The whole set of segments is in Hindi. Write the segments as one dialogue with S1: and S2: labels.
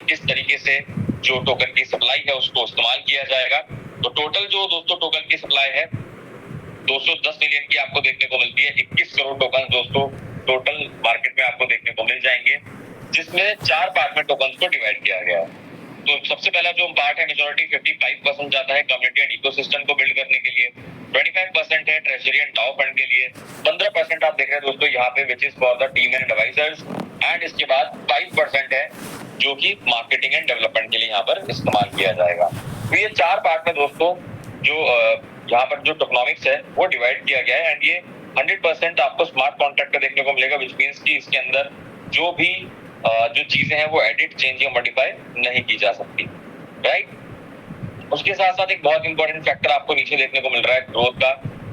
S1: किस तरीके से जो टोकन की सप्लाई है उसको इस्तेमाल किया जाएगा। तो टोटल जो दोस्तों टोकन की सप्लाई है 210 मिलियन की आपको देखने को मिलती है। 21 करोड़ टोकन दोस्तों टोटल मार्केट में आपको देखने को मिल जाएंगे, जिसमें 4 पार्ट में टोकन को डिवाइड किया गया है। तो सबसे पहला जो पार्ट है मेजोरिटी 55% जाता है कम्युनिटी एंड इकोसिस्टम को बिल्ड करने के लिए, 25% है ट्रेजरी एंड डाओ फंड के लिए, 15% आप देख रहे हैं दोस्तों यहाँ पे which is for the team and advisers, and इसके बाद 5% है जो कि मार्केटिंग एंड डेवलपमेंट के लिए यहाँ पर इस्तेमाल किया जाएगा। तो ये 4 पार्ट में दोस्तों जो यहाँ पर जो टोकनॉमिक्स है वो डिवाइड किया गया है, एंड ये 100% आपको स्मार्ट कॉन्ट्रैक्ट का देखने को मिलेगा, विच मीन्स की इसके अंदर जो भी जो चीजें हैं वो एडिट, चेंज या मॉडिफाई नहीं की जा सकती, राइट। उसके साथ साथ एक बहुत इंपॉर्टेंट फैक्टर आपको नीचे देखने को मिल रहा है ग्रोथ का,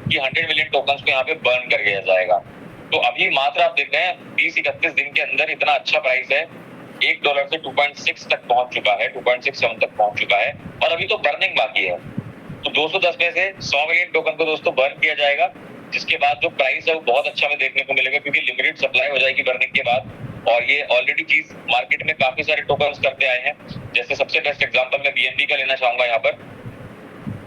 S1: कि 100 मिलियन टोकन्स को यहाँ पे बर्न कर दिया जाएगा। तो अभी मात्र आप देख रहे हैं 20-31 दिन के अंदर इतना अच्छा प्राइस है, $1 से 2.6 तक पहुंच चुका है, 2.67 तक पहुंच चुका है, और अभी तो बर्निंग बाकी है। तो 210 में से 100 मिलियन टोकन को दोस्तों बर्न किया जाएगा, जिसके बाद जो प्राइस है वो बहुत अच्छा में देखने को मिलेगा, क्योंकि लिमिटेड सप्लाई हो जाएगी बर्निंग के बाद। और ये ऑलरेडी चीज मार्केट में काफी सारे टोकन्स करते आए हैं। जैसे सबसे बेस्ट एग्जांपल मैं बीएनबी का लेना चाहूंगा यहाँ पर।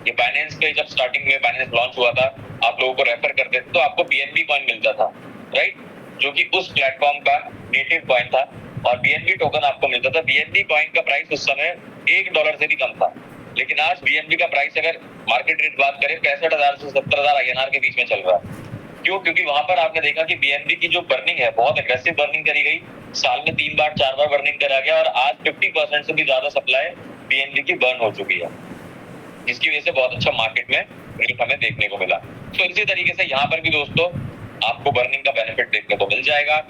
S1: ये बाइनेंस के जब स्टार्टिंग में बाइनेंस लॉन्च हुआ था, आप लोगों को रेफर करते थे तो आपको बीएनबी कॉइन मिलता था, राइट, जो कि उस प्लेटफॉर्म का नेटिव कॉइन था, और बीएनबी टोकन आपको मिलता था। बीएनबी कॉइन का प्राइस उस समय $1 से भी कम था, लेकिन आज बीएनबी का प्राइस अगर मार्केट रेट बात करें 65,000 से 70,000 INR के बीच में चल रहा है। क्यों? क्योंकि वहां पर आपने देखा कि बीएनबी की जो बर्निंग है बहुत एग्रेसिव बर्निंग करी गई, साल में 3 बार 4 बार बर्निंग करा गया, और आज 50% से भी ज्यादा सप्लाई बीएनबी की बर्न हो चुकी है, जिसकी वजह से बहुत अच्छा मार्केट में रेट हमें देखने को मिला। तो इसी तरीके से यहाँ पर भी दोस्तों आपको बर्निंग का बेनिफिट देखने को मिल जाएगा।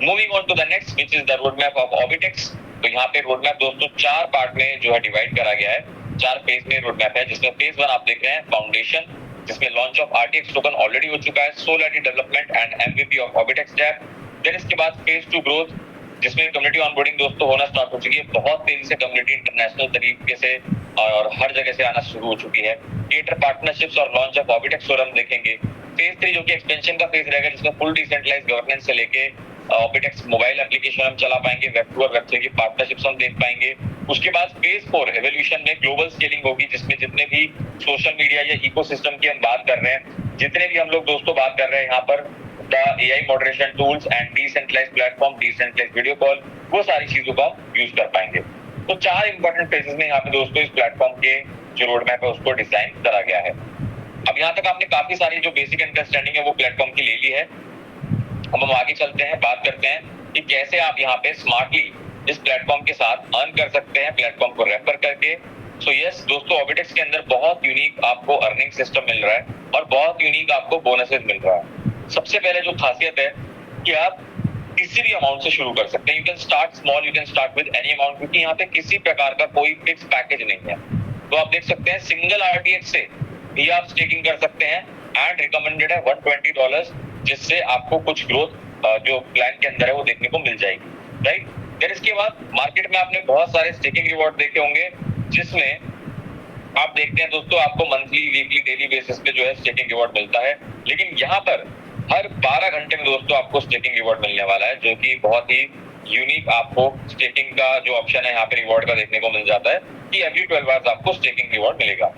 S1: Moving on to the next which is the road map of Orbitex. तो यहाँ पे रोड मैप दोस्तों 4 पार्ट में जो है डिवाइड करा गया है, 4 फेज में रोड मैप है, जिसमें फेज 1 आप देख रहे हैं फाउंडेशन, जिसमें launch of RTX token already हो चुका है, solidity development and MVP of Orbitex tab. Then इसके बाद फेज 2 ग्रोथ, जिसमें कम्युनिटी ऑनबोर्डिंग दोस्तों होना स्टार्ट हो चुकी है, बहुत तेजी से कम्युनिटी इंटरनेशनल तरीके से और हर जगह से आना शुरू हो चुकी है। क्रिएटर पार्टनरशिप्स और लॉन्च ऑफ ऑबिटेक्स फोरम देखेंगे। फेज 3 जो कि एक्सपेंशन का फेज रहेगा, जिसमें फुल डिसेंट्रलाइज्ड गवर्नेंस से लेके ऑबिटेक्स मोबाइल एप्लीकेशन हम चला पाएंगे, वेब 2 और वेब 3 की पार्टनरशिप्स हम देख पाएंगे। उसके बाद फेज 4 एवोल्यूशन में ग्लोबल स्केलिंग होगी, जिसमें जितने भी सोशल मीडिया या इकोसिस्टम की हम बात कर रहे हैं, जितने भी हम लोग दोस्तों बात कर रहे हैं यहाँ पर the AI moderation tools and decentralised platform, decentralised video call, वो सारी चीजों का यूज कर पाएंगे। तो 4 इंपॉर्टेंट फेजेस में यहाँ पे दोस्तों इस प्लेटफॉर्म के जो रोड मैप है उसको डिजाइन करा गया है। अब यहाँ तक आपने काफी सारी जो बेसिक अंडरस्टैंडिंग है वो प्लेटफॉर्म की ले ली है। अब हम आगे चलते हैं, बात करते हैं कि कैसे आप यहाँ पे स्मार्टली इस प्लेटफॉर्म के साथ अर्न कर सकते हैं प्लेटफॉर्म को रेफर करके। सो यस दोस्तों, ऑबिटेक्स के अंदर बहुत यूनिक आपको अर्निंग सिस्टम मिल रहा है और बहुत यूनिक आपको बोनसेस मिल रहा है। सबसे पहले जो खासियत है कि आप किसी भी अमाउंट से शुरू कर सकते हैं। You can start small, you can start with any amount, क्योंकि यहाँ पे किसी प्रकार का कोई फिक्स पैकेज नहीं है। तो आप देख सकते हैं सिंगल आरटीएक्स से भी आप स्टेकिंग कर सकते हैं, एंड रिकमेंडेड है $120, जिससे आपको कुछ ग्रोथ जो प्लान के अंदर है वो देखने को मिल जाएगी, राइट। फिर इसके बाद मार्केट में आपने बहुत सारे स्टेकिंग रिवॉर्ड देखे होंगे, जिसमें आप देखते हैं दोस्तों आपको मंथली, वीकली, डेली बेसिस पे जो है स्टेकिंग रिवॉर्ड मिलता है। लेकिन यहाँ पर हर 12 घंटे में दोस्तों आपको स्टेकिंग रिवॉर्ड मिलने वाला है, जो कि बहुत ही यूनिक आपको स्टेकिंग का जो ऑप्शन है यहाँ पे रिवॉर्ड का देखने को मिल जाता है कि एवरी 12 आवर्स आपको स्टेकिंग रिवॉर्ड मिलेगा।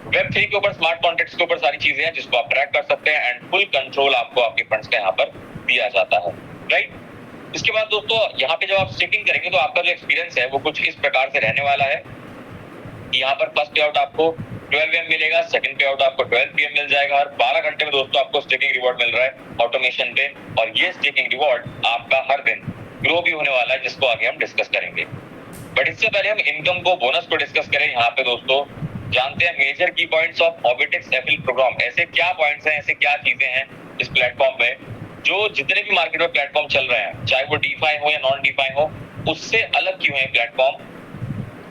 S1: वेब 3 के ऊपर स्मार्ट कॉन्ट्रैक्ट्स के ऊपर सारी चीजें हैं जिसको आप ट्रैक कर सकते हैं, एंड फुल कंट्रोल आपको आपके फंड्स का यहाँ पर दिया जाता है, राइट। इसके बाद दोस्तों यहाँ पे जब आप स्टेकिंग करेंगे तो आपका जो एक्सपीरियंस है वो कुछ इस प्रकार से रहने वाला है। यहाँ पर फर्स्ट पे आउट आपको 12 AM मिलेगा, सेकंड पे आउट आपको 12 PM मिल जाएगा, और 12 घंटे में दोस्तों आपको स्टेकिंग रिवॉर्ड मिल रहा है ऑटोमेशन पे, और ये स्टेकिंग रिवॉर्ड आपका हर दिन ग्रो भी होने वाला है, जिसको आगे हम डिस्कस करेंगे। बट इससे पहले हम इनकम को, बोनस को डिस्कस करें। यहाँ पे दोस्तों जानते हैं मेजर की पॉइंट्स ऑफ ऑबिटेक्स एफिल प्रोग्राम। ऐसे क्या पॉइंट्स हैं, ऐसे क्या चीजें हैं इस प्लेटफॉर्म में जो जितने भी मार्केट में प्लेटफॉर्म चल रहे हैं, चाहे वो डीफाई हो या नॉन डीफाई हो, उससे अलग क्यों है प्लेटफॉर्म,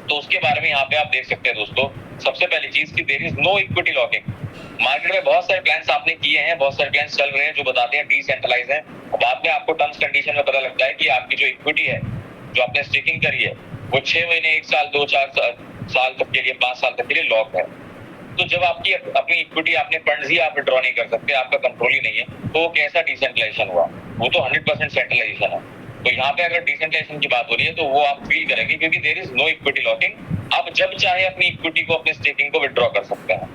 S1: तो उसके बारे में यहाँ पे आप देख सकते हैं दोस्तों। सबसे पहली चीज कि there is no equity locking. Market में बहुत सारे प्लान्स आपने किए हैं, बहुत सारे प्लान्स चल रहे हैं जो बताते हैं डिसेंट्रलाइज है, और बाद में आपको टर्म्स कंडीशन में पता लगता है कि आपकी जो इक्विटी है, जो आपने स्टेकिंग करी है, वो 6 महीने, 1 साल, 2-4 साल तक के लिए, 5 साल तक के लिए लॉक है। तो जब आपकी अपनी इक्विटी, आपने फंड्स ही आप विड्रॉ नहीं कर सकते, आपका कंट्रोल ही नहीं है, तो वो कैसा डिसेंट्रलाइजेशन हुआ? वो तो 100% सेंट्रलाइजेशन है। तो यहाँ पे अगर डिसेंट्रलाइजेशन की बात हो रही है तो वो आप फील करेंगे, क्योंकि there is no equity locking. आप जब चाहे अपनी इक्विटी को, अपने स्टेकिंग को विड्रॉ कर सकते हैं।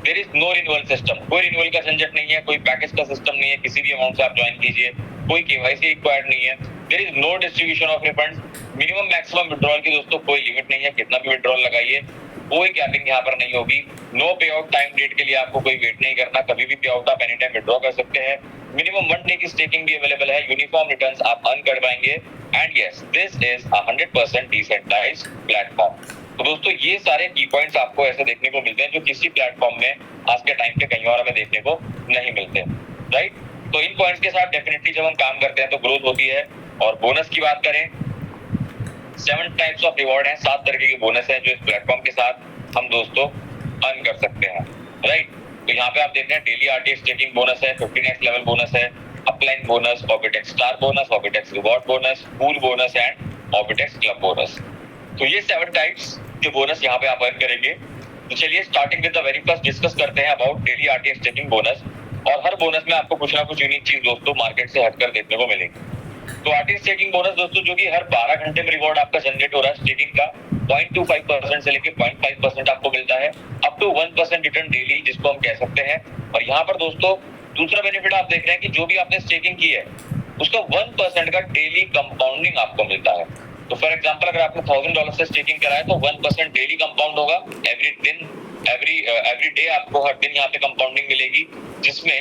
S1: There is no renewal system, कोई रिन्यूअल का झंझट नहीं है, कोई पैकेज का सिस्टम नहीं है, किसी भी अमाउंट से आप ज्वाइन कीजिए, कोई केवाईसी रिक्वायर्ड नहीं है। There is no distribution of refunds. Minimum maximum withdrawal की दोस्तों कोई लिमिट नहीं है, कितना भी विड्रॉल लगाइए, कोई कैपिंग यहाँ पर नहीं होगी। नो पे आउट टाइम डेट के लिए आपको कोई वेट नहीं करना, कभी भी पे आउट आप एनी टाइम विड्रॉ कर सकते हैं। मिनिमम 1 डे की स्टेकिंग भी अवेलेबल है, यूनिफॉर्म रिटर्न्स आप अर्न कर पाएंगे। And yes, this is 100% decentralised platform. तो दोस्तों ये सारे की पॉइंट्स आपको ऐसे देखने को मिलते हैं जो किसी प्लेटफॉर्म में आज के टाइम पे कहीं और हमें देखने को नहीं मिलते, राइट। तो इन पॉइंट्स के साथ डेफिनेटली जब हम काम करते हैं तो ग्रोथ होती है। और बोनस की बात करें, 7 टाइप्स ऑफ रिवॉर्ड हैं, 7 तरह के बोनस है जो इस प्लेटफॉर्म के साथ हम दोस्तों अर्न कर सकते हैं, राइट। तो यहाँ पे आप देख रहे हैं डेली आरटीएस स्टेकिंग बोनस है, 15x लेवल बोनस है, upline bonus, Orbitex star bonus, Orbitex reward bonus, pool bonus and Orbitex club bonus. तो ये 7 टाइप्स के बोनस यहाँ पे आप अर्न करेंगे। तो चलिए starting with the very first discuss करते हैं about daily RTS staking bonus. और हर बोनस में आपको कुछ ना कुछ यूनिक चीज दोस्तों मार्केट से हटकर देखने को मिलेगी। तो आरटीएस स्टेकिंग बोनस दोस्तों जो कि हर 12 घंटे में रिवॉर्ड आपका जनरेट हो रहा है स्टेकिंग का, 0.25% से लेके 0.5% आपको मिलता है, अप टू 1% रिटर्न डेली जिसको हम कह सकते हैं। और यहाँ पर दोस्तों दूसरा बेनिफिट आप देख रहे हैं कि जो भी आपने स्टेकिंग की है उसका 1% का डेली कंपाउंडिंग आपको मिलता है। तो फॉर एग्जांपल अगर आपने $1000 से स्टेकिंग करा है तो 1% डेली कंपाउंड होगा, एवरी डे आपको हर दिन यहाँ पे कंपाउंडिंग मिलेगी, जिसमें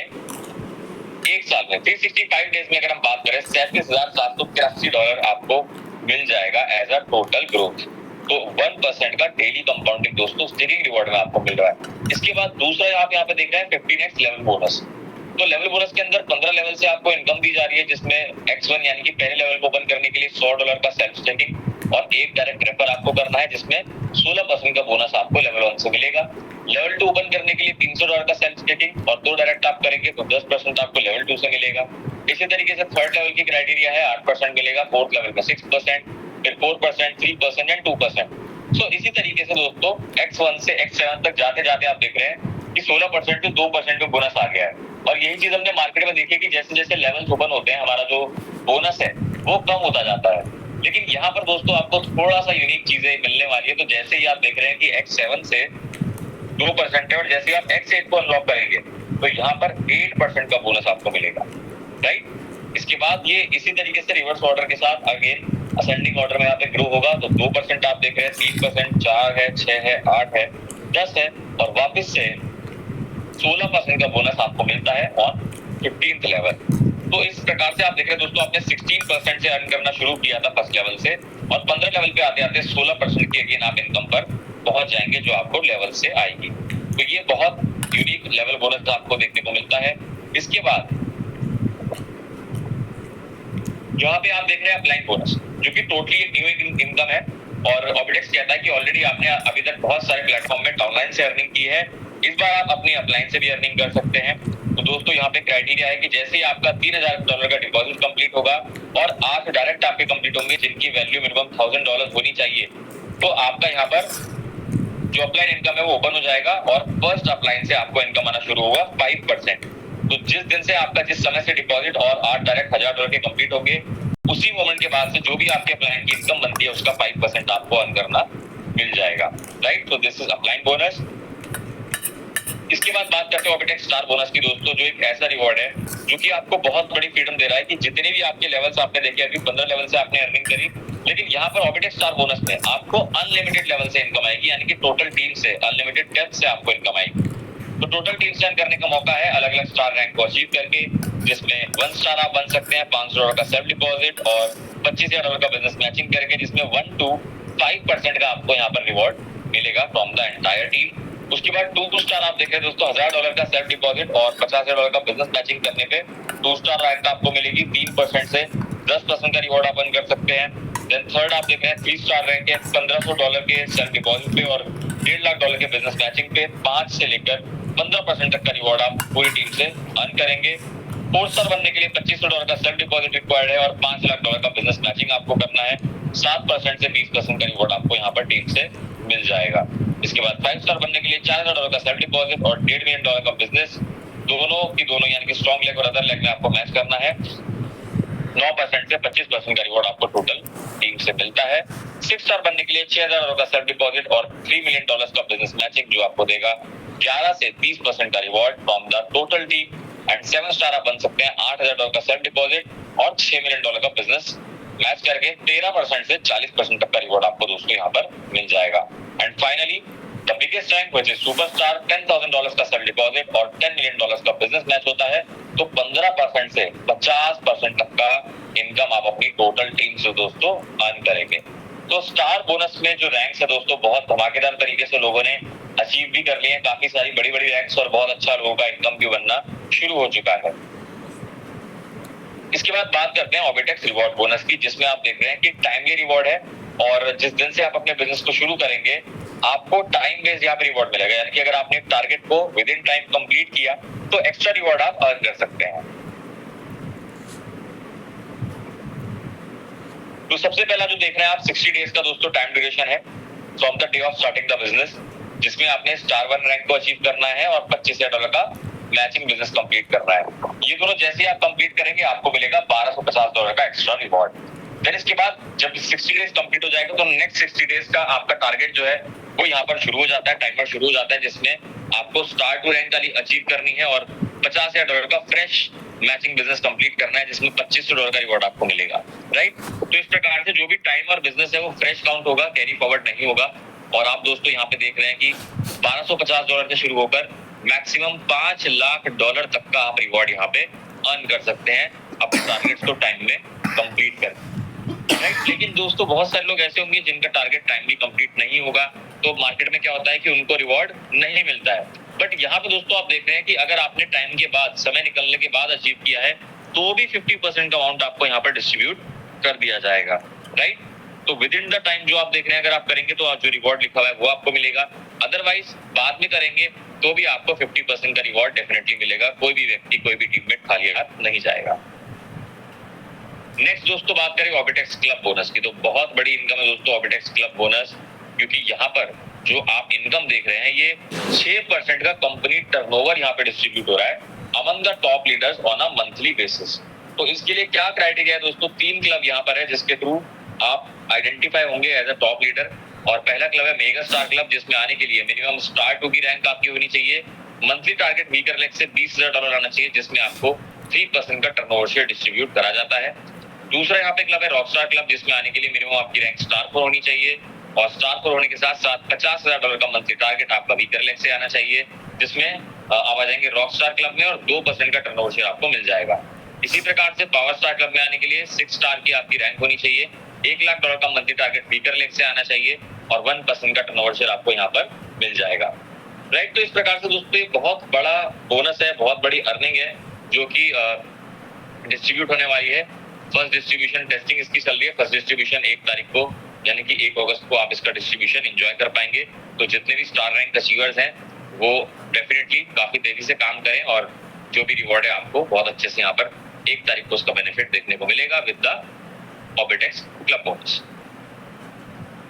S1: एक साल में 365 डेज में अगर हम बात करें $37,783 आपको मिल जाएगा एज अ टोटल ग्रोथ। तो 1% का डेली कंपाउंडिंग दोस्तों स्टेकिंग रिवॉर्ड में आपको मिल रहा है। इसके बाद दूसरा आप यहाँ पे देख रहे हैं 15x लेवल बोनस। तो लेवल बोनस के अंदर 15 लेवल से आपको इनकम दी जा रही है, जिसमें X1 यानी कि पहले लेवल को ओपन करने के लिए $100 का सेल्फ स्टेकिंग और एक डायरेक्ट रेफर आपको करना है, जिसमें 16% का बोनस आपको लेवल 1 से मिलेगा। लेवल 2 ओपन करने के लिए $300 का सेल्फ स्टेकिंग और 2 डायरेक्ट आप करेंगे तो 10% आपको लेवल 2 से मिलेगा। इसी तरीके से थर्ड लेवल की क्राइटेरिया है 8% मिलेगा, फोर्थ लेवल में 6%, फिर 4%, 3% एंड 2%। सो इसी तरीके से दोस्तों X1 से X7 तक जाते जाते आप देख रहे हैं कि 16% से 2% में बोनस आ गया है। और यही चीज हमने मार्केट में देखी है कि जैसे जैसे लेवल्स ओपन होते हैं हमारा जो बोनस है वो कम होता जाता है। लेकिन यहाँ पर दोस्तों आपको थोड़ा सा यूनिक चीजें मिलने वाली है। तो जैसे ही आप देख रहे हैं कि X7 से 2% है और जैसे ही आप X8 को अनलॉक करेंगे तो यहाँ पर 8% का बोनस आपको मिलेगा, राइट। इसके बाद ये इसी तरीके से रिवर्स ऑर्डर के साथ अगेन असेंडिंग ऑर्डर में यहाँ पे ग्रो होगा। तो 2% आप देख रहे हैं, 3%, 4 है, 6 है, 8 है, 10 है और वापस से 16% का बोनस आपको मिलता है ऑन 15th लेवल। तो इस प्रकार से आप देख रहे हैं दोस्तों आपने 16% से अर्न करना शुरू किया था फर्स्ट लेवल से, और 15 लेवल पे आते आते 16% की अगेन आप इनकम पर पहुंच जाएंगे जो आपको लेवल से आएगी। तो ये बहुत यूनिक लेवल बोनस आपको देखने को मिलता है। इसके बाद यहाँ पे आप देख रहे हैं अपलाइन बोनस, जो कि टोटली एक न्यू इनकम है। और ऑर्बिटेक्स कहता है कि ऑलरेडी आपने अभी तक बहुत सारे प्लेटफॉर्म में डाउनलाइन से अर्निंग की है, इस बार आप अपनी अपलाइन से भी अर्निंग कर सकते हैं। तो दोस्तों यहाँ पे क्राइटेरिया है कि जैसे ही आपका $3000 का डिपॉजिट कंप्लीट होगा और 8 डायरेक्ट आपके कंप्लीट होंगे जिनकी वैल्यू मिनिमम $1000 होनी चाहिए, तो आपका यहाँ पर जो अपलाइन इनकम है वो ओपन हो जाएगा और फर्स्ट अपलाइन से आपको इनकम आना शुरू होगा 5%। तो जिस दिन से आपका जिस समय से डिपॉजिट और 8 डायरेक्ट $1000 के कंप्लीट होंगे, उसी मोमेंट के बाद से जो भी आपके अपलाइन की इनकम बनती है उसका 5% आपको अर्न करना मिल जाएगा, राइट। तो दिस इज अपलाइन बोनस। इसके बाद बात करते हैं ऑर्बिटेक्स स्टार बोनस की दोस्तों, जो एक ऐसा रिवॉर्ड है जो कि आपको बहुत बड़ी फ्रीडम दे रहा है कि जितने भी आपके लेवल्स आपने देखे, अभी 15 लेवल से आपने अर्निंग करी, लेकिन यहाँ पर ऑर्बिटेक्स स्टार बोनस में आपको अनलिमिटेड लेवल से इनकम आएगी, यानी कि टोटल टीम से अनलिमिटेड डेप्थ से आपको इनकम आएगी। तो टोटल टीम से अर्न करने का मौका है अलग अलग स्टार रैंक को अचीव करके, जिसमें 1 स्टार आप बन सकते हैं, $500 का सेल्फ डिपॉजिट और $25,000 का बिजनेस मैचिंग करके, जिसमें 1 to 5% का आपको यहाँ पर रिवॉर्ड मिलेगा फ्रॉम द एंटायर टीम। उसके बाद 2 स्टार आप देख रहे हैं दोस्तों, $1000 का सेल्फ डिपॉजिट और $50,000 का बिजनेस मैचिंग करने पे 2 स्टार रैंक आपको मिलेगी, 3% से 10% का रिवॉर्ड आप अर्न कर सकते हैं। देन थर्ड आप देख रहे हैं 3 स्टार रैंक है, $1500 के सेल्फ डिपॉजिट पे और $1.5 लाख के बिजनेस मैचिंग पे 5 से लेकर 15% तक का रिवॉर्ड आप पूरी टीम से अर्न करेंगे। 4 स्टार बनने के लिए $2500 का सेल्फ डिपॉजिट रिक्वायर्ड है और $5 लाख का बिजनेस मैचिंग आपको करना है। 7% से 20% का रिवॉर्ड आपको यहाँ पर टीम से मिल जाएगा। इसके बाद 5 स्टार बनने के लिए $4000 का सेल्फ डिपॉजिट और $1.5 million का बिजनेस, दोनों की दोनों यानी कि स्ट्रॉन्ग लेग और अदर लेग में आपको मैच करना है। 9% से 25% का रिवॉर्ड आपको टोटल टीम से मिलता है। 6 स्टार बनने के लिए $6,000 का सेल्फ डिपॉजिट और $3 मिलियन का बिजनेस मैचिंग जो आपको देगा 11 से 20% का reward from the total team. And 7 star आप बन सकते हैं $8,000 का सेल्फ डिपॉजिट और $6 मिलियन का बिजनेस मैच करके 13% से 40% तक का रिवॉर्ड आपको दोस्तों यहाँ पर मिल जाएगा। And finally the biggest rank which is superstar, $10,000 का सेल्फ डिपॉजिट और $10 मिलियन का बिजनेस मैच होता है, तो 15% से 50% तक का इनकम आप अपनी टोटल टीम से दोस्तों अर्न करेंगे। तो स्टार बोनस में जो रैंक्स है दोस्तों बहुत धमाकेदार तरीके से लोगों ने अचीव भी कर लिए हैं, काफी सारी बड़ी बड़ी रैंक्स और बहुत अच्छा लोगों का इनकम भी बनना शुरू हो चुका है। इसके बाद बात करते हैं ऑबिटेक्स रिवॉर्ड बोनस की, जिसमें आप देख रहे हैं कि टाइमली रिवॉर्ड है और जिस दिन से आप अपने बिजनेस को शुरू करेंगे आपको टाइम बेस्ड यहाँ पे रिवॉर्ड मिलेगा। यानी कि अगर आपने टारगेट को विद इन टाइम कंप्लीट किया तो एक्स्ट्रा रिवॉर्ड आप अर्न कर सकते हैं। तो सबसे पहला जो देख रहे हैं आप 60 डेज का दोस्तों टाइम ड्यूरेशन है from the day of starting the business, जिसमें आपने स्टार 1 रैंक को अचीव करना है और $25,000 का मैचिंग बिजनेस कंप्लीट करना है। ये दोनों जैसे आप कंप्लीट करेंगे आपको मिलेगा $1,250 का एक्स्ट्रा रिवॉर्ड। देन इसके बाद जब 60 डेज कंप्लीट हो जाएगा तो नेक्स्ट 60 डेज का आपका टारगेट जो है वो यहाँ पर शुरू हो जाता है, टाइमर शुरू हो जाता है, जिसमें आपको स्टार 2 रैंक वाली अचीव करनी है और $50,000 का फ्रेश मैचिंग बिजनेस कंप्लीट करना है, जिसमें $2,500 का रिवॉर्ड आपको मिलेगा। राइट, तो इस प्रकार से जो भी टाइम और बिजनेस है वो फ्रेश काउंट होगा, कैरी फॉरवर्ड नहीं होगा। और आप दोस्तों यहाँ पे देख रहे हैं कि $1,250 से शुरू होकर मैक्सिमम $5 लाख तक का आप रिवॉर्ड यहाँ पे अर्न कर सकते हैं अपने टारगेट्स को टाइम में कंप्लीट कर। राइट, लेकिन दोस्तों बहुत सारे लोग ऐसे होंगे जिनका टारगेट टाइमली कंप्लीट नहीं होगा, तो मार्केट में क्या होता है कि उनको रिवॉर्ड नहीं मिलता है। बट यहाँ पे दोस्तों आप देख रहे हैं कि अगर आपने टाइम के बाद, समय निकलने के बाद अचीव किया है तो भी 50% का अमाउंट आपको यहाँ पर डिस्ट्रीब्यूट कर दिया जाएगा। राइट, तो विद इन द टाइम जो आप देख रहे हैं अगर आप करेंगे तो जो रिवॉर्ड लिखा हुआ है वो आपको मिलेगा, अदरवाइज बाद में करेंगे तो भी आपको 50% का रिवॉर्ड डेफिनेटली मिलेगा। कोई भी व्यक्ति, कोई भी टीममेट खाली हाथ नहीं जाएगा। नेक्स्ट दोस्तों बात करें ऑबिटेक्स क्लब बोनस की, तो बहुत बड़ी इनकम है दोस्तों ऑबिटेक्स क्लब बोनस, क्योंकि यहाँ पर जो आप इनकम देख रहे हैं ये 6% का कंपनी टर्नओवर यहाँ पे डिस्ट्रीब्यूट हो रहा है among the top leaders on a monthly basis. तो इसके लिए क्या क्राइटेरिया है दोस्तों, 3 क्लब यहाँ पर है जिसके थ्रू आप आइडेंटिफाई होंगे एज अ टॉप लीडर। और पहला क्लब है मेगा स्टार क्लब, जिसमें आने के लिए मिनिमम स्टार 2 की रैंक आपकी होनी चाहिए, मंथली टारगेट वीकर लेग से $20,000 आना चाहिए, जिसमें आपको 3% का टर्नओवर शेयर डिस्ट्रीब्यूट करा जाता है। दूसरा यहाँ पे क्लब है रॉकस्टार क्लब, जिसमें आने के लिए मिनिमम आपकी रैंक स्टार 4 होनी चाहिए और स्टार 4 होने के साथ साथ $50,000 का मंथली टारगेट आपका वीकर लेग से आना चाहिए, जिसमें आप आ जाएंगे रॉकस्टार क्लब में और 2% का टर्नओवर शेयर आपको मिल जाएगा। इसी प्रकार से पावर स्टार क्लब में आने के लिए 6 स्टार की आपकी रैंक होनी चाहिए, $1 लाख का मंथली टारगेट वीकर लेग से आना चाहिए और 1% का टर्नओवर शेयर आपको यहाँ पर मिल जाएगा। राइट, तो इस प्रकार से दोस्तों ये बहुत बड़ा बोनस है, बहुत बड़ी अर्निंग है जो कि डिस्ट्रीब्यूट होने वाली है। फर्स्ट डिस्ट्रीब्यूशन टेस्टिंग इसकी चल रही है, फर्स्ट डिस्ट्रीब्यूशन 1 तारीख को यानी कि 1 अगस्त को आप इसका डिस्ट्रीब्यूशन एंजॉय कर पाएंगे। तो जितने भी स्टार रैंक अचीवर्स हैं वो डेफिनेटली काफी तेजी से काम करें और जो भी रिवॉर्ड है आपको बहुत अच्छे से यहाँ पर 1 तारीख को उसका बेनिफिट देखने को मिलेगा with the Orbitex club bonus.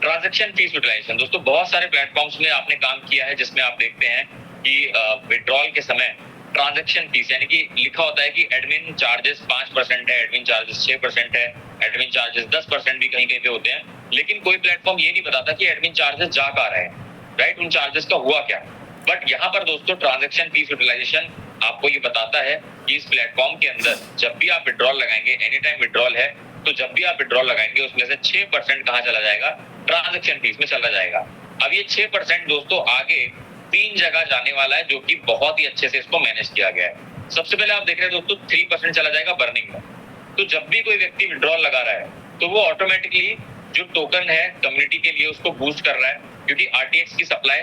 S1: Transaction fees utilization, दोस्तों बहुत सारे प्लेटफॉर्म्स में आपने काम किया है जिसमें आप देखते हैं कि विड्रॉल के समय ट्रांजैक्शन फीस यानी कि लिखा होता है कि एडमिन चार्जेस 5% है, एडमिन चार्जेस 6% है, एडमिन चार्जेस 10% भी कहीं कहीं पे होते हैं, लेकिन कोई प्लेटफॉर्म ये नहीं बताता कि एडमिन चार्जेस जा कहाँ रहे हैं। राइट, उन चार्जेस का हुआ क्या। बट यहाँ पर दोस्तों ट्रांजैक्शन फीस यूटिलाइजेशन आपको ये बताता है कि इस प्लेटफॉर्म के अंदर जब भी आप विड्रॉल लगाएंगे, एनी टाइम विड्रॉल है तो जब भी आप विड्रॉल लगाएंगे उसमें से 6% कहाँ चला जाएगा, ट्रांजैक्शन फीस में चला जाएगा। अब ये 6% दोस्तों आगे 3 जगह जाने वाला है जो कि बहुत ही अच्छे से इसको मैनेज किया गया है। सबसे पहले आप देख रहे हैं दोस्तों 3% चला जाएगा बर्निंग में। तो जब भी कोई व्यक्ति विड्रॉल लगा रहा है तो वो ऑटोमेटिकली जो टोकन है कम्युनिटी के लिए उसको बूस्ट कर रहा है, क्योंकि RTX की सप्लाई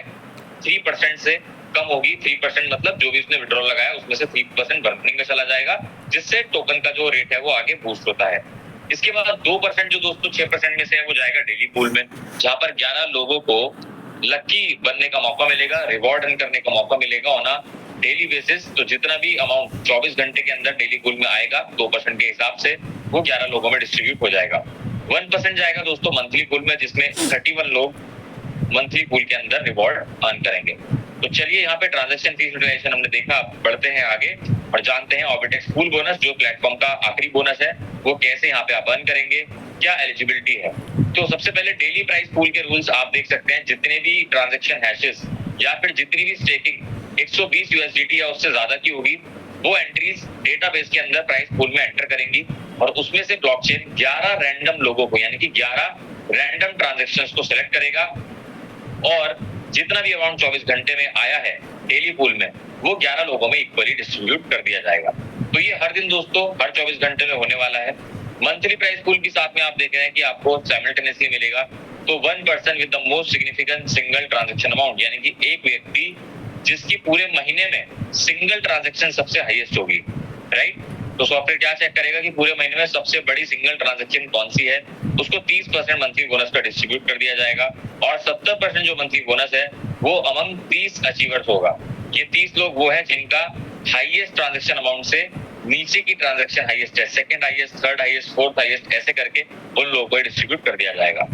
S1: 3% से कम होगी। 3% मतलब जो भी उसने विड्रॉल लगाया उसमें से 3% बर्निंग में चला जाएगा, जिससे टोकन का जो रेट है वो आगे बूस्ट होता है। इसके बाद 2% जो दोस्तों 6% में से है वो जाएगा डेली पूल में, जहां पर 11 लोगों को लकी बनने का मौका मिलेगा, रिवॉर्ड अर्न करने का मौका मिलेगा ऑन अ डेली बेसिस। तो जितना भी अमाउंट 24 घंटे के अंदर डेली पूल में आएगा 2% के हिसाब से वो 11 लोगों में डिस्ट्रीब्यूट हो जाएगा। 1% जाएगा दोस्तों मंथली पूल में, जिसमें 31 लोग मंथली पूल के अंदर रिवॉर्ड अर्न करेंगे। तो चलिए यहाँ पे ट्रांजैक्शन फीस यूटिलाइजेशन हमने देखा, बढ़ते हैं आगे और जानते हैं ऑर्बिटेक्स पूल बोनस जो प्लेटफॉर्म का आखिरी बोनस है वो कैसे यहाँ पे आप अर्न करेंगे, क्या एलिजिबिलिटी है। तो सबसे पहले डेली प्राइस पूल के रूल्स आप देख सकते हैं। जितने भी ट्रांजैक्शन हैशेस या फिर जितनी भी स्टेकिंग 120 यूएसडीटी या उससे ज्यादा की होगी वो एंट्रीज डेटाबेस के अंदर प्राइस पूल में एंटर करेंगी और उसमें से ब्लॉकचेन 11 रैंडम लोगों को यानी कि 11 रैंडम ट्रांजैक्शंस को सिलेक्ट करेगा और जितना भी अमाउंट 24 घंटे में आया है डेली पूल में वो 11 लोगों में इक्वली डिस्ट्रीब्यूट कर दिया जाएगा। तो ये हर दिन दोस्तों हर 24 घंटे में होने वाला है। मंथली प्राइस पूल के साथ में आप देख रहे हैं कि आपको साइमल्टेनियसली मिलेगा। तो 1 person with the most significant single transaction amount यानी कि एक व्यक्ति जिसकी पूरे महीने में सिंगल ट्रांजैक्शन सबसे हाईएस्ट होगी, राइट। तो सॉफ्टवेयर क्या चेक करेगा कि पूरे महीने में सबसे बड़ी सिंगल ट्रांजैक्शन कौन सी है, उसको 30% मंथली बोनस का डिस्ट्रीब्यूट कर दिया जाएगा और 70% जो मंथली बोनस है वो अमंग 30 अचीवर्स होगा। ये 30 लोग वो है जिनका हाईएस्ट ट्रांजैक्शन अमाउंट से नीचे की ट्रांजैक्शन हाईएस्ट है, second highest, third highest, fourth highest, ऐसे करके उन लोगों को डिस्ट्रीब्यूट कर दिया जाएगा।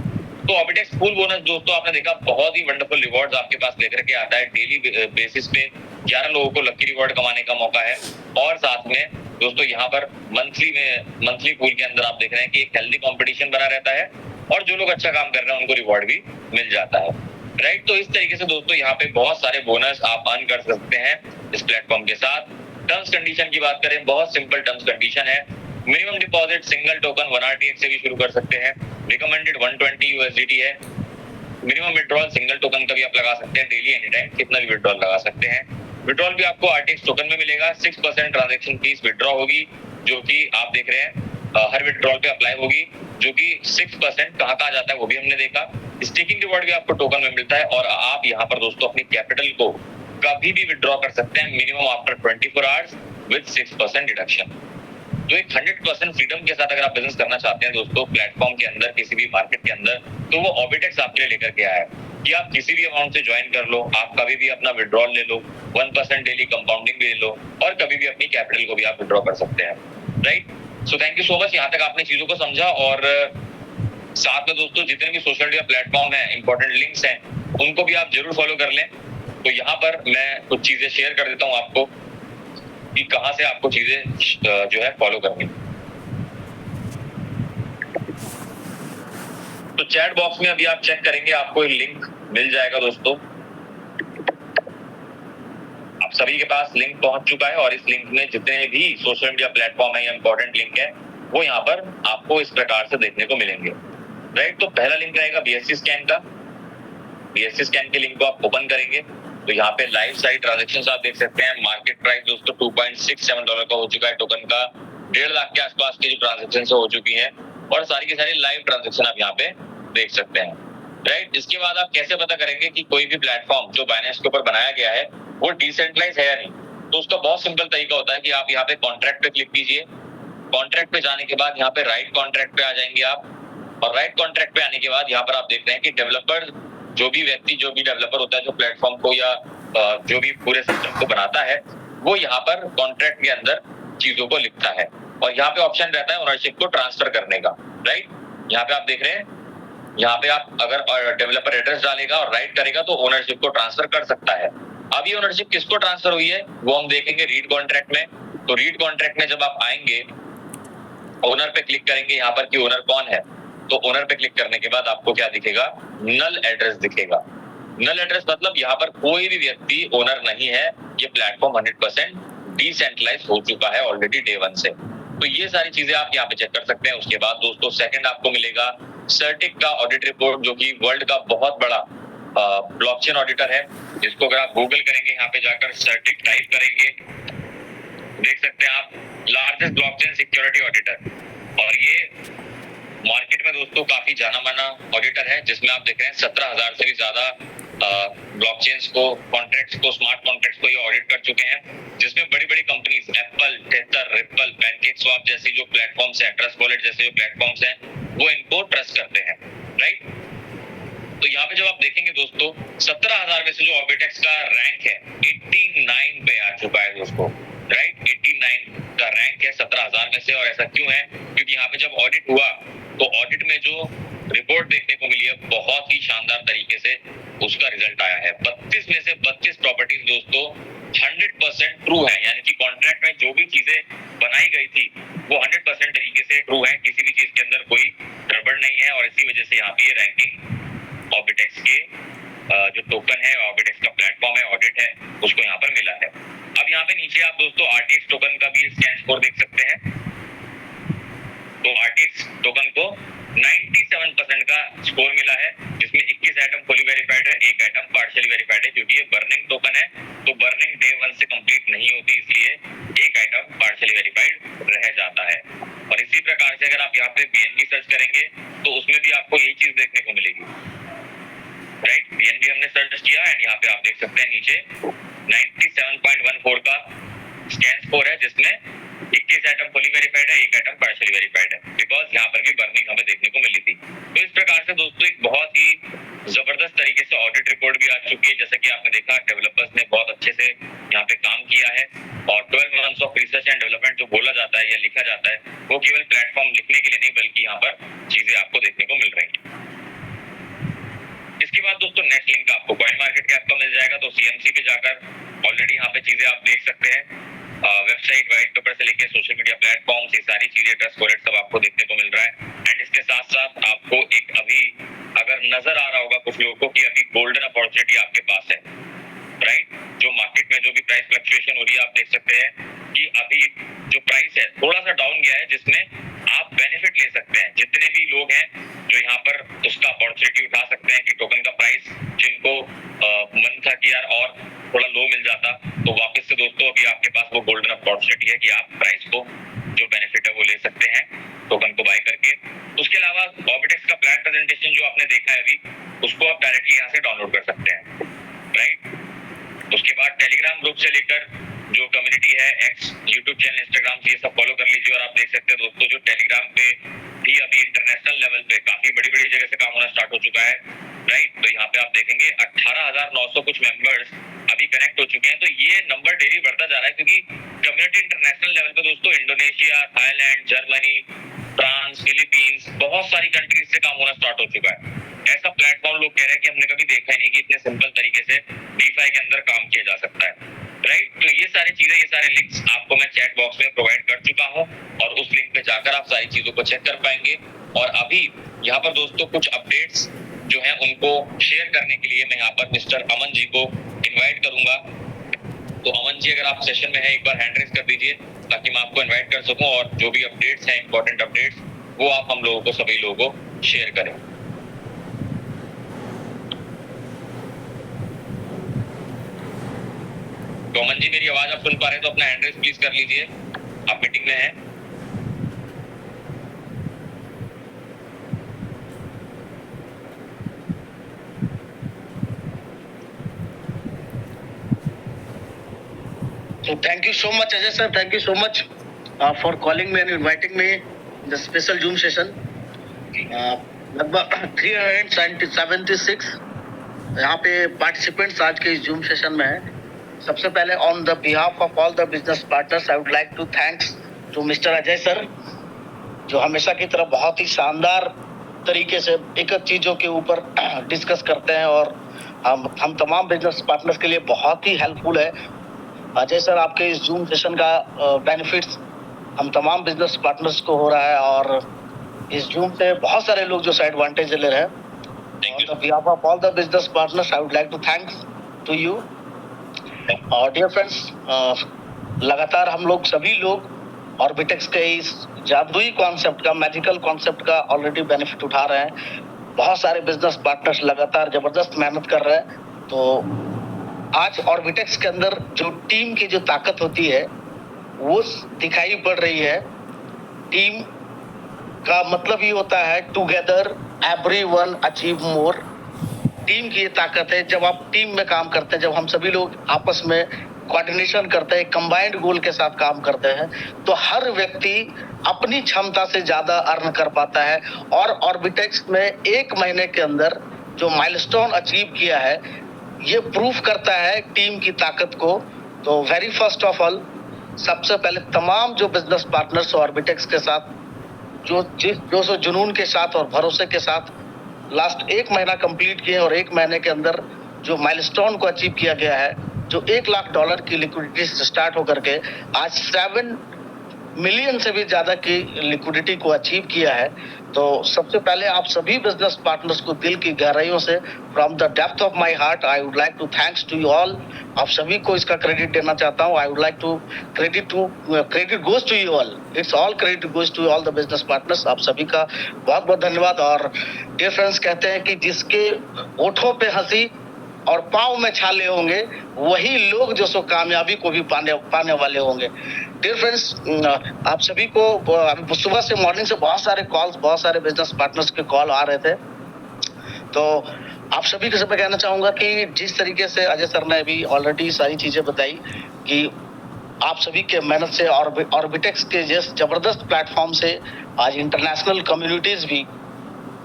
S1: तो ऑर्बिटेक्स पूल बोनस दोस्तों आपने देखा बहुत ही वंडरफुल रिवॉर्ड्स आपके पास लेकर के आता है। डेली बेसिस पे 11 लोगों को लकी रिवॉर्ड कमाने का मौका है और साथ में दोस्तों यहाँ पर मंथली पूल के अंदर आप देख रहे हैं कि एक हेल्दी कंपटीशन बना रहता है और जो लोग अच्छा काम कर रहे हैं उनको रिवॉर्ड भी मिल जाता है, राइट। तो इस तरीके से दोस्तों यहाँ पे बहुत सारे बोनस आप अर्न कर सकते हैं इस प्लेटफॉर्म के साथ। टर्म्स कंडीशन की बात करें, बहुत सिंपल टर्म्स कंडीशन है। Minimum deposit single token 1 RTX से भी शुरू कर सकते हैं। रिकमेंडेड 120 USDT है। मिनिमम विड्रॉल सिंगल टोकन का भी आप लगा सकते हैं, डेली एनी टाइम कितना भी विड्रॉल लगा सकते हैं। विड्रॉल भी आपको RTX टोकन में मिलेगा। 6% ट्रांजैक्शन फीस विड्रॉ होगी जो कि आप देख रहे हैं हर विड्रॉल पे अप्लाई होगी, जो कि 6% कहाँ जाता है वो भी हमने देखा। स्टेकिंग रिवॉर्ड भी आपको टोकन में मिलता है और आप यहाँ पर दोस्तों अपनी कैपिटल को कभी भी विड्रॉ कर सकते हैं minimum after 24 hours with 6% deduction. तो एक 100% फ्रीडम के साथ अगर आप बिजनेस करना चाहते हैं दोस्तों प्लेटफॉर्म के अंदर किसी भी मार्केट के अंदर, तो वो ऑर्बिटेक्स आपके लिए लेकर के आया है कि आप किसी भी अमाउंट से ज्वाइन कर लो, आप कभी भी अपना विड्रॉल ले लो, 1% डेली कंपाउंडिंग भी ले लो और कभी भी अपनी कैपिटल को भी आप विड्रॉ कर सकते हैं, right. So thank you so much, यहाँ तक आपने चीजों को समझा और साथ में दोस्तों जितने भी सोशल मीडिया प्लेटफॉर्म है, इंपॉर्टेंट लिंक्स हैं, उनको भी आप जरूर फॉलो कर लें। तो यहाँ पर मैं कुछ चीजें शेयर कर देता हूँ आपको कि कहां से आपको चीजें जो है फॉलो करनी। तो चैट बॉक्स में अभी आप चेक करेंगे आपको एक लिंक मिल जाएगा दोस्तों। आप सभी के पास लिंक पहुंच चुका है और इस लिंक में जितने भी सोशल मीडिया प्लेटफॉर्म है या इंपॉर्टेंट लिंक है वो यहाँ पर आपको इस प्रकार से देखने को मिलेंगे, राइट। तो पहला लिंक रहेगा BSC स्कैन का। BSC स्कैन के लिंक को आप ओपन करेंगे तो यहाँ पे लाइव साइड ट्रांजैक्शंस आप देख सकते हैं। मार्केट प्राइस दोस्तों $2.67 का हो चुका है। टोकन का 1.5 लाख के आसपास की जो ट्रांजैक्शंस हो चुकी हैं और सारी की सारी लाइव ट्रांजैक्शन आप यहाँ पे देख सकते हैं, राइट। इसके बाद आप कैसे पता करेंगे कि कोई भी प्लेटफॉर्म जो बाइनेंस के ऊपर बनाया गया है वो डिसेंट्रलाइज है या नहीं। तो उसका बहुत सिंपल तरीका होता है कि आप यहाँ पे कॉन्ट्रैक्ट पे क्लिक कीजिए। कॉन्ट्रैक्ट पे जाने के बाद यहाँ पे राइट कॉन्ट्रैक्ट पे आ जाएंगे आप और राइट कॉन्ट्रैक्ट पे आने के बाद यहाँ पर आप देख रहे हैं कि डेवलपर जो भी डेवलपर होता है जो प्लेटफॉर्म को या जो भी पूरे सिस्टम को बनाता है वो यहाँ पर कॉन्ट्रैक्ट के अंदर चीजों को लिखता है और यहाँ पे ऑप्शन रहता है ओनरशिप को ट्रांसफर करने का, राइट। यहाँ पे आप देख रहे हैं, यहाँ पे आप अगर डेवलपर एड्रेस डालेगा और राइट करेगा तो ओनरशिप को ट्रांसफर कर सकता है। अब ये ओनरशिप किसको ट्रांसफर हुई है वो हम देखेंगे रीड कॉन्ट्रैक्ट में। तो रीड कॉन्ट्रैक्ट में जब आप आएंगे ओनर पे क्लिक करेंगे यहाँ पर कि ओनर कौन है, तो ओनर पे क्लिक करने के बाद आपको क्या दिखेगा, नल एड्रेस दिखेगा। नल एड्रेस मतलब यहाँ पर कोई भी व्यक्ति ओनर नहीं है, ये प्लेटफॉर्म 100% डिसेंट्रलाइज हो चुका है ऑलरेडी डे 1 से। तो ये सारी चीजें आप यहाँ पे चेक कर सकते हैं। उसके बाद दोस्तों सेकंड आपको मिलेगा सर्टिक का ऑडिट रिपोर्ट जो कि वर्ल्ड का बहुत बड़ा ब्लॉकचेन ऑडिटर है। इसको अगर आप गूगल करेंगे यहाँ पे जाकर सर्टिक टाइप करेंगे देख सकते हैं आप लार्जेस्ट ब्लॉकचेन सिक्योरिटी ऑडिटर और ये मार्केट में दोस्तों काफी जाना माना ऑडिटर है जिसमें आप देख रहे हैं 17,000 से भी ज्यादा ब्लॉकचेन्स को कॉन्ट्रैक्ट्स को स्मार्ट कॉन्ट्रैक्ट्स को ये ऑडिट कर चुके हैं, जिसमें बड़ी बड़ी companies Apple, tether, ripple, PancakeSwap जैसी जो प्लेटफॉर्म्स हैं, ट्रस्ट वॉलेट जैसे जो प्लेटफॉर्म्स हैं वो इनको ट्रस्ट करते हैं, राइट। तो यहाँ पे जब आप देखेंगे दोस्तों 17,000 में से जो ऑर्बिटेक्स का रैंक है 89 पे आ चुका है दोस्तों, राइट। 89 का रैंक है 17,000 में से। और ऐसा क्यों है, क्योंकि यहाँ पे जब ऑडिट हुआ तो ऑडिट में जो रिपोर्ट देखने को मिली है बहुत ही शानदार तरीके से उसका रिजल्ट आया है। 36 में से 32 प्रॉपर्टीज दोस्तों 100% ट्रू है, यानी कि कॉन्ट्रैक्ट में जो भी चीजें बनाई गई थी वो 100% तरीके से ट्रू है, किसी भी चीज के अंदर कोई गड़बड़ नहीं है। और इसी वजह से यहाँ पे ये रैंकिंग ऑर्बिटेक्स के जो टोकन है, ऑर्बिटेक्स का प्लेटफॉर्म है, ऑडिट है, उसको यहाँ पर मिला है। अब यहाँ पे नीचे आप दोस्तों आरटीएक्स टोकन का भी स्कैन स्कोर देख सकते हैं। तो आरटीएक्स टोकन को 97% का स्कोर मिला है, जिसमें 21 आइटम फुली वेरीफाइड है, 1 आइटम पार्शियली वेरीफाइड है, क्योंकि ये बर्निंग टोकन है तो बर्निंग डे 1 से कंप्लीट नहीं होती, इसलिए 1 आइटम पार्शियली वेरीफाइड रह जाता है। और इसी प्रकार से अगर आप यहाँ पे बीएनबी सर्च करेंगे तो उसमें भी आपको यही चीज देखने को मिलेगी, राइट। बीएनबी हमने सर्च किया एंड यहाँ पे आप देख सकते हैं नीचे 97.14 का स्कैन स्कोर है, जिसमें 21 आइटम फुली वेरीफाइड है, 1 आइटम पार्शियली वेरीफाइड है, बिकॉज यहाँ पर भी बर्निंग हमें देखने को मिली थी। तो इस प्रकार से दोस्तों एक बहुत ही जबरदस्त तरीके से ऑडिट रिपोर्ट भी आ चुकी है। जैसे कि आपने देखा डेवलपर्स ने बहुत अच्छे से यहाँ पे काम किया है, और 12 months of research and development जो बोला जाता है या लिखा जाता है, वो केवल प्लेटफॉर्म लिखने के लिए नहीं, बल्कि यहाँ पर चीजें आपको देखने को मिल रही है। इसके बाद दोस्तों नेक्स्ट लिंक आपको कॉइन मार्केट कैप का मिल जाएगा, तो सीएमसी पे जाकर ऑलरेडी यहाँ पे चीजें आप देख सकते हैं। वेबसाइट, व्हाइट पेपर से लेके सोशल मीडिया प्लेटफॉर्म से सारी चीजें, ट्रस्ट वॉलेट सब आपको देखने को मिल रहा है। एंड इसके साथ साथ आपको एक अभी अगर नजर आ रहा होगा कुछ लोगों को कि अभी गोल्डन अपॉर्चुनिटी आपके पास है, राइट। जो मार्केट में जो भी प्राइस फ्लक्चुएशन हो रही है, आप देख सकते हैं कि अभी जो प्राइस है थोड़ा सा डाउन गया है, जिसमें आप बेनिफिट ले सकते हैं। जितने भी लोग हैं जो यहाँ पर उसका अपॉर्चुनिटी उठा सकते हैं कि टोकन का प्राइस जिनको मन था कि यार और थोड़ा लो मिल जाता, तो वापस से दोस्तों अभी आपके पास वो गोल्डन अपॉर्चुनिटी है कि आप प्राइस को जो बेनिफिट है वो ले सकते हैं टोकन को बाय करके। उसके अलावा ऑर्बिटेक्स का प्लान प्रेजेंटेशन जो आपने देखा है अभी, उसको आप डायरेक्टली यहाँ से डाउनलोड कर सकते हैं, राइट। उसके बाद टेलीग्राम ग्रुप से लेकर जो कम्युनिटी है, एक्स, यूट्यूब चैनल, इंस्टाग्राम, ये सब फॉलो कर लीजिए। और आप देख सकते हैं दोस्तों जो टेलीग्राम पे भी अभी इंटरनेशनल लेवल पे काफी बड़ी बड़ी जगह से काम होना स्टार्ट हो चुका है, राइट। तो यहाँ पे आप देखेंगे 18,900 कुछ मेंबर्स अभी कनेक्ट हो चुके हैं। तो ये नंबर डेली बढ़ता जा रहा है, क्योंकि कम्युनिटी इंटरनेशनल लेवल पे दोस्तों Indonesia, Thailand, Germany, France, Philippines, बहुत सारी कंट्रीज से काम होना स्टार्ट हो चुका है। ऐसा प्लेटफॉर्म लोग कह रहे हैं कि हमने कभी देखा ही नहीं कि इतने सिंपल तरीके से डीफाई के अंदर काम किया जा सकता है, राइट। तो ये सारी चीजें, ये सारे लिंक्स आपको मैं चैट बॉक्स में प्रोवाइड कर चुका हूँ, और उस लिंक पे जाकर आप सारी चीजों को चेक कर पाएंगे। और अभी यहाँ पर दोस्तों कुछ अपडेट्स जो हैं उनको शेयर करने के लिए मैं यहाँ पर मिस्टर अमन जी को इन्वाइट करूंगा। तो अमन जी अगर आप सेशन में है, एक बार हैंड रेज कर दीजिए ताकि मैं आपको इन्वाइट कर सकूं, और जो भी अपडेट्स हैं, इंपॉर्टेंट अपडेट्स, वो आप हम लोगों को, सभी लोगों को शेयर करें। तो अमन जी मेरी आवाज आप सुन पा रहे हैं तो अपना हैंड रेज प्लीज कर लीजिए, आप मीटिंग में हैं।
S2: So thank you so much, Ajay sir. Thank you so much for calling me and inviting me in the special Zoom session. लगभग 376 यहाँ पे पार्टिसिपेंट्स आज के इस जूम सेशन में है। सबसे पहले on the behalf of all the business partners I would like to thanks to mister Ajay sir, जो हमेशा की तरह बहुत ही शानदार तरीके से एक एक चीज़ों के ऊपर डिस्कस करते हैं, और हम तमाम बिजनेस पार्टनर्स के लिए बहुत ही हेल्पफुल है। अजय सर, आपके इस जूम सेशन का बेनिफिट्स हम तमाम बिजनेस पार्टनर्स को हो रहा है, और इस जूम से बहुत सारे लोग जो एडवांटेज ले रहे हैं। On the behalf of all the business partners, I would like to thanks to you. Dear friends, लगातार हम लोग सभी लोग ऑर्बिटेक्स के इस जादुई कॉन्सेप्ट का, मैजिकल कॉन्सेप्ट का ऑलरेडी बेनिफिट उठा रहे हैं। बहुत सारे बिजनेस पार्टनर्स लगातार जबरदस्त मेहनत कर रहे हैं। तो आज ऑर्बिटेक्स के अंदर जो टीम की जो ताकत होती है वो दिखाई पड़ रही है। टीम का मतलब ये होता है together everyone achieve more. Team की ये ताकत है, जब आप टीम में काम करते हैं, जब हम सभी लोग आपस में कोऑर्डिनेशन करते हैं, कंबाइंड गोल के साथ काम करते हैं, तो हर व्यक्ति अपनी क्षमता से ज्यादा अर्न कर पाता है। और ऑर्बिटेक्स में 1 महीने के अंदर जो माइलस्टोन अचीव किया है, ये प्रूफ करता है टीम की ताकत को। तो वेरी फर्स्ट ऑफ ऑल, सबसे पहले तमाम जो बिजनेस पार्टनर्स ऑर्बिटेक्स के साथ जो जुनून के साथ और भरोसे के साथ लास्ट 1 महीना कंप्लीट किए, और 1 महीने के अंदर जो माइलस्टोन को अचीव किया गया है, जो $1 लाख की लिक्विडिटी से स्टार्ट होकर के आज 7 मिलियन से भी ज्यादा की लिक्विडिटी को अचीव किया है। तो सबसे पहले आप सभी बिजनेस पार्टनर्स को दिल की गहराइयों से from the depth of my heart I would like to thanks to you all. आप सभी को इसका क्रेडिट देना चाहता हूं। I would like to credit goes to you all. It's all credit goes to all the business partners. आप सभी का बहुत बहुत धन्यवाद। और डियर फ्रेंड्स, कहते हैं कि जिसके होठों पे हंसी और पाँव में छाले होंगे वही लोग जो सो कामयाबी को भी पाने वाले होंगे। डियर फ्रेंड्स, आप सभी को अभी सुबह से मॉर्निंग से बहुत सारे कॉल्स, बहुत सारे बिजनेस पार्टनर्स के कॉल आ रहे थे। तो आप सभी के मैं कहना चाहूंगा कि जिस तरीके से अजय सर ने अभी ऑलरेडी सारी चीजें बताई कि आप सभी के मेहनत से ऑर्बिटेक्स के जैसे जबरदस्त प्लेटफॉर्म से आज इंटरनेशनल कम्युनिटीज भी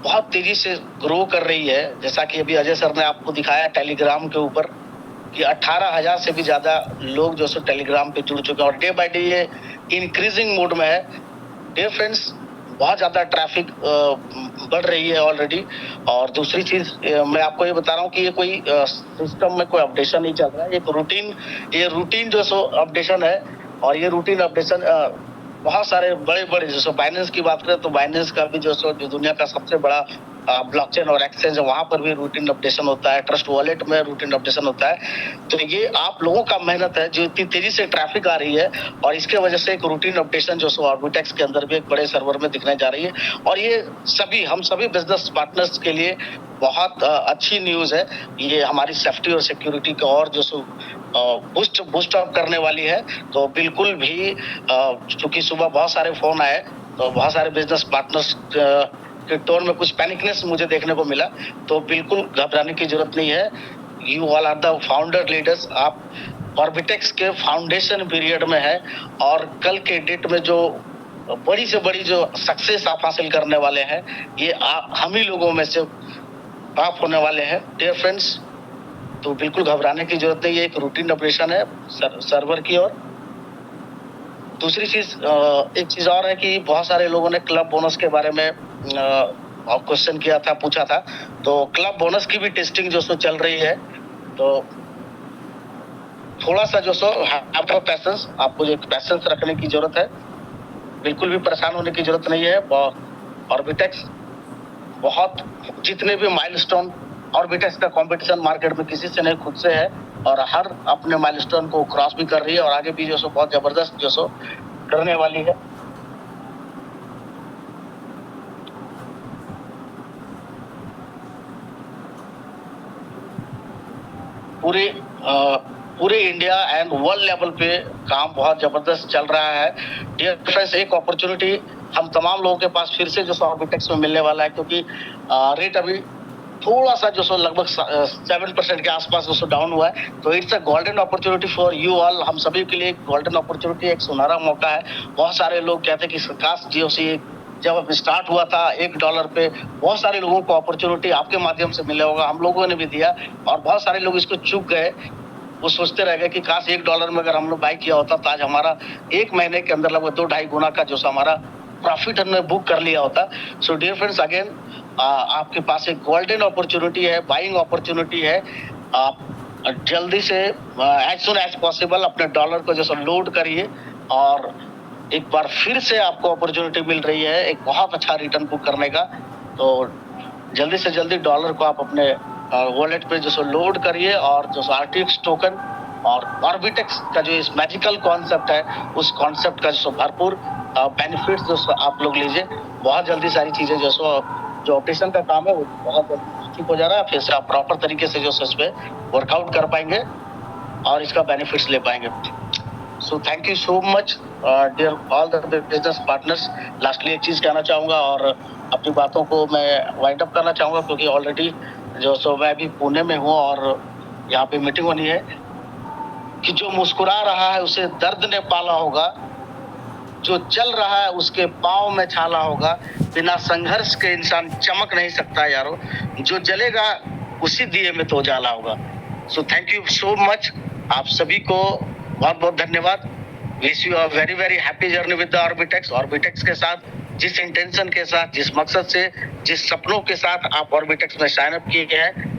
S2: बहुत तेजी से ग्रो कर रही है। जैसा कि अभी अजय सर ने आपको दिखाया टेलीग्राम के ऊपर कि 18,000 से भी ज्यादा लोग जो सो टेलीग्राम पे जुड़ चुके हैं और डे बाय डे ये इंक्रीजिंग मोड में है। डियर फ्रेंड्स, बहुत ज्यादा ट्रैफिक बढ़ रही है ऑलरेडी। और दूसरी चीज मैं आपको ये बता रहा हूँ कि ये कोई सिस्टम में कोई अपडेशन नहीं चल रहा है। ये रूटीन जो सो अपडेशन है। और ये रूटीन अपडेशन बहुत सारे बड़े जैसे बाइनेंस की बात करें तो बाइनेंस का भी जो दुनिया का सबसे बड़ा ब्लॉकचेन और एक्सचेंज है, वहां पर भी रूटीन अपडेशन होता है। ट्रस्ट वॉलेट में रूटीन अपडेशन होता है। तो ये आप लोगों का मेहनत है जो इतनी तेजी से ट्रैफिक आ रही है और इसके वजह से एक रूटीन अपडेशन जो ऑर्बिटेक्स के अंदर भी एक बड़े सर्वर में दिखने जा रही है। और ये हम सभी बिजनेस पार्टनर्स के लिए बहुत अच्छी न्यूज है। ये हमारी सेफ्टी और सिक्योरिटी को और जो बूस्ट अप करने वाली है। तो बिल्कुल भी चूंकि सुबह बहुत सारे फोन आए तो बहुत सारे बिजनेस पार्टनर्स के टोन में कुछ पैनिकनेस मुझे देखने को मिला। तो बिल्कुल घबराने की जरूरत नहीं है। You all are the founder leaders. आप ऑर्बिटेक्स के फाउंडेशन पीरियड में है और कल के डेट में जो बड़ी से बड़ी जो सक्सेस आप हासिल करने वाले हैं ये हम ही लोगों में से आप होने वाले हैं। डियर फ्रेंड्स, तो बिल्कुल घबराने की जरूरत नहीं है। एक रूटीन ऑपरेशन है सर्वर की ओर। दूसरी चीज एक चीज और है कि बहुत सारे लोगों ने क्लब बोनस के बारे में क्वेश्चन किया था, पूछा था। तो क्लब बोनस की भी टेस्टिंग जो सो चल रही है। तो थोड़ा सा जो सो पैसेंस, आपको जो पैसेंस रखने की जरूरत है। बिल्कुल भी परेशान होने की जरूरत नहीं है। ऑर्बिटेक्स बहुत जितने भी माइलस्टोन, ऑर्बिटेक्स का कंपटीशन मार्केट में किसी से नहीं, खुद से है और हर अपने माइलस्टोन को क्रॉस भी कर रही है और आगे भी जो सो बहुत जबरदस्त जो सो करने वाली है। पूरे इंडिया एंड वर्ल्ड लेवल पे काम बहुत जबरदस्त चल रहा है। डियर फ्रेंड्स, एक अपॉर्चुनिटी हम तमाम लोगों के पास फिर से जो ऑर्बिटेक्स में मिलने वाला है, क्योंकि रेट अभी थोड़ा सा जो लगभग 7% के आसपास जो डाउन हुआ है। तो it's a golden opportunity for you all. हम सभी के लिए एक गोल्डन अपॉर्चुनिटी, एक सुनहरा मौका है। बहुत सारे लोग कहते हैं कि काश जीओसी जब स्टार्ट हुआ था $1 पे, बहुत सारे लोगों को अपॉर्चुनिटी आपके माध्यम से मिला होगा, हम लोगों ने भी दिया और बहुत सारे लोग इसको चूक गए। वो सोचते रह गए कि काश $1 में अगर हम लोग बाई किया होता तो आज हमारा एक महीने के अंदर लगभग 2-2.5 गुना का जो हमारा प्रॉफिट हमने बुक कर लिया होता। सो डियर फ्रेंड्स, अगेन आपके पास एक गोल्डन अपॉर्चुनिटी है, बाइंग अपॉर्चुनिटी है। आप जल्दी से एज सुन एज पॉसिबल अपने डॉलर को जो लोड करिए और एक बार फिर से आपको अपॉर्चुनिटी मिल रही है एक बहुत अच्छा रिटर्न बुक करने का। तो जल्दी से जल्दी डॉलर को आप अपने वॉलेट पे जो लोड करिए और जो आरटीएक्स टोकन और ऑर्बिटेक्स का जो इस मैजिकल कॉन्सेप्ट है उस कॉन्सेप्ट का जो भरपूर बेनिफिट्स जो आप लोग लीजिए। बहुत जल्दी सारी चीजें जो ऑपरेशन का काम है वो बहुत जल्दी ठीक हो जा रहा है। फिर से आप प्रॉपर तरीके से जो इस पे वर्कआउट कर पाएंगे और इसका बेनिफिट्स ले पाएंगे। So thank you so much dear all the business partners. Lastly एक चीज कहना चाहूंगा और अपनी बातों को मैं वाइंड अप करना चाहूंगा, क्योंकि ऑलरेडी मैं अभी पुणे में हूँ और यहाँ पे मीटिंग होनी है कि जो मुस्कुरा रहा है उसे दर्द ने पाला होगा, जो चल रहा है उसके पाँव में छाला होगा। बिना संघर्ष के इंसान चमक नहीं सकता यारो, जो जलेगा उसी दिए में तो उजाला होगा। So thank you so much. आप सभी को बहुत बहुत धन्यवाद। Wish you a very very happy journey with the Orbitex. Orbitex के साथ जिस इंटेंशन के साथ, जिस मकसद से, जिस सपनों के साथ आप ऑर्बिटेक्स में साइन अप किए हैं